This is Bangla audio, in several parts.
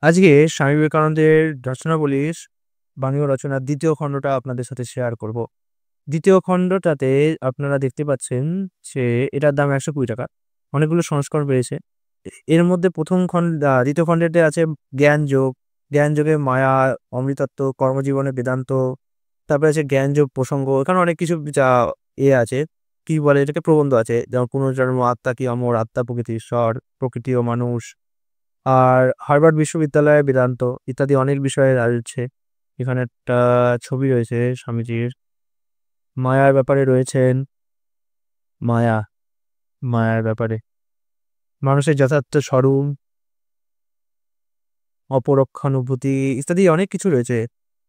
আজকে স্বামী বিবেকানন্দের রচনাবলীর বাংলা রচনার ২য় খণ্ডটা আপনাদের সাথে শেয়ার করব। ২য় খণ্ডটাতে আপনারা দেখতে পাচ্ছেন যে এটার দাম ৳১২০। অনেকগুলো সংস্করণ বেরিয়েছে। এর মধ্যে ১ম ২য় খণ্ডেতে আছে জ্ঞানযোগ, জ্ঞানযোগে মায়া, অমৃতত্ব, কর্মজীবনে বেদান্ত, তারপরে আছে জ্ঞানযোগ প্রসঙ্গ। এখানে অনেক কিছু যা আছে, কি বলে এটাকে প্রবন্ধ আছে। যেমন পুনর্জন্ম, আত্মা কি অমর, আত্মা প্রকৃতি ঈশ্বর, প্রকৃতি ও মানুষ। আর হার্ভার্ড বিশ্ববিদ্যালয়ে বেদান্ত ইত্যাদি অনেক বিষয়ে রয়েছে। এখানে একটা ছবি রয়েছে স্বামীজির। মায়ার ব্যাপারে রয়েছেন, মায়া, মায়ার ব্যাপারে। মানুষের যথার্থ স্বরূপ, অপরোক্ষানুভূতি ইত্যাদি অনেক কিছু রয়েছে।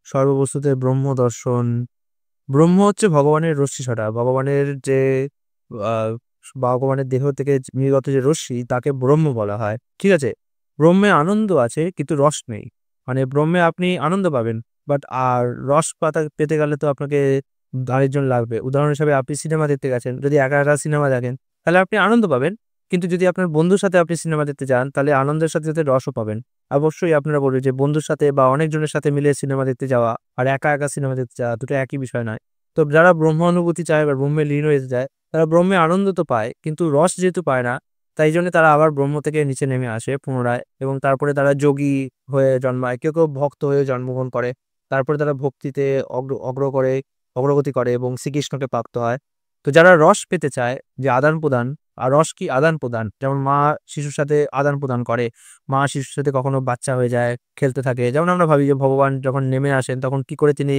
সর্ববস্তুতে ব্রহ্ম দর্শন। ব্রহ্ম হচ্ছে ভগবানের রশ্মি-ছটা। ভগবানের যে আ ভগবানের দেহ থেকে নির্গত যে রশ্মি তাকে ব্রহ্ম বলা হয়। ঠিক আছে? ব্রহ্মে আনন্দ আছে কিন্তু রস নেই। মানে ব্রহ্মে আপনি আনন্দ পাবেন। বাট আর রস পেতে গেলে তো আপনাকে আরেকজন লাগবে। উদাহরণ হিসেবে আপনি সিনেমা দেখতে গেছেন। যদি একা সিনেমা দেখেন তাহলে আপনি আনন্দ পাবেন। কিন্তু যদি আপনার বন্ধুর সাথে আপনি সিনেমা দেখতে যান তাহলে আনন্দের সাথে রসও পাবেন। অবশ্যই আপনারা বলবেন যে বন্ধুর সাথে বা অনেকজনের সাথে মিলে সিনেমা দেখতে যাওয়া আর একা সিনেমা দেখতে যাওয়া দুটো একই বিষয় নয়। তো যারা ব্রহ্মানুভূতি চায় বা ব্রহ্মে লীন হয়ে যায়, তারা ব্রহ্মে আনন্দ তো পায়, কিন্তু রস যেহেতু পায় না, তাই জন্য তারা আবার ব্রহ্ম থেকে নিচে নেমে আসে পুনরায় এবং তারপরে তারা যোগী হয়ে জন্মায়। কেউ ভক্ত হয়ে জন্মগ্রহণ করে। তারপরে তারা ভক্তিতে অগ্রগতি করে এবং শ্রীকৃষ্ণকে প্রাপ্ত হয়। তো যারা রস পেতে চায় যে আদান-প্রদান, আর রস কি আদান-প্রদান। যেমন মা শিশুর সাথে আদান-প্রদান করে। মা শিশুর সাথে কখনো বাচ্চা হয়ে যায়, খেলতে থাকে। যেমন আমরা ভাবি যে ভগবান যখন নেমে আসেন তখন কি করে তিনি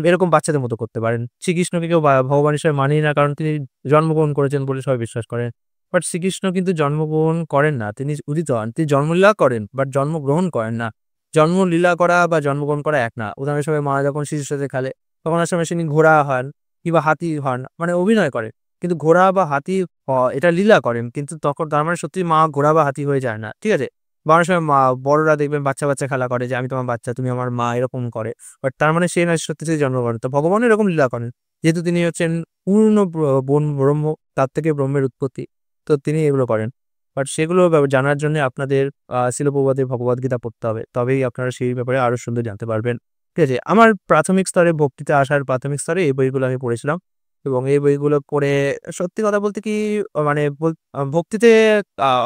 এরকম বাচ্চাদের মতো করতে পারেন। শ্রীকৃষ্ণকে কেউ ভগবান হিসেবে মানেই না, কারণ তিনি জন্মগ্রহণ করেছেন বলে সবাই বিশ্বাস করেন। বাট শ্রীকৃষ্ণ কিন্তু জন্মগ্রহণ করেন না। তিনি উদিত হন। তিনি জন্মলীলা করেন বাট জন্মগ্রহণ করেন না। জন্মলীলা করা বা জন্মগ্রহণ করা এক না। উদাহরণ হিসেবে মা যখন শিশুর সাথে খেলে তখন আসলে তিনি ঘোড়া হন কিংবা হাতি হন, মানে অভিনয় করেন। কিন্তু ঘোড়া বা হাতি এটা লীলা করেন। কিন্তু তখন তার মানে সত্যি মা ঘোড়া বা হাতি হয়ে যায় না। ঠিক আছে? বা অনেক সময় বড়রা দেখবেন বাচ্চা খেলা করে যে, "আমি তোমার বাচ্চা, তুমি আমার মা" এরকম করে। বাট তার মানে সে নয় সত্যি জন্মগ্রহণ। তো ভগবানও এরকম লীলা করেন। যেহেতু তিনি হচ্ছেন পূর্ণ ব্রহ্ম, তার থেকে ব্রহ্মের উৎপত্তি। তো তিনি এগুলো করেন। বাট সেগুলো জানার জন্য আপনাদের শিল প্রভুপাদের ভগবদ্গীতা পড়তে হবে। তবেই আপনারা সেই ব্যাপারে আরো সুন্দর জানতে পারবেন। ঠিক আছে? আমার প্রাথমিক স্তরে ভক্তিতে আসার প্রাথমিক স্তরে এই বইগুলো আমি পড়েছিলাম এবং এই বইগুলো পড়ে সত্যি কথা বলতে কি মানে ভক্তিতে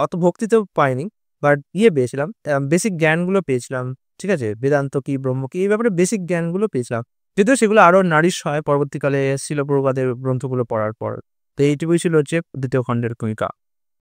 অত ভক্তি তো পাইনি। বাট পেয়েছিলাম। বেসিক জ্ঞানগুলো পেয়েছিলাম। ঠিক আছে? বেদান্ত কি, ব্রহ্ম কি এই ব্যাপারে বেসিক জ্ঞানগুলো পেয়েছিলাম। যদিও সেগুলো আরো নালিশ হয় পরবর্তীকালে শিল প্রভুপাদের গ্রন্থগুলো পড়ার পর। তো এইটুকুই ছিল হচ্ছে ২য় খণ্ডের ভূমিকা।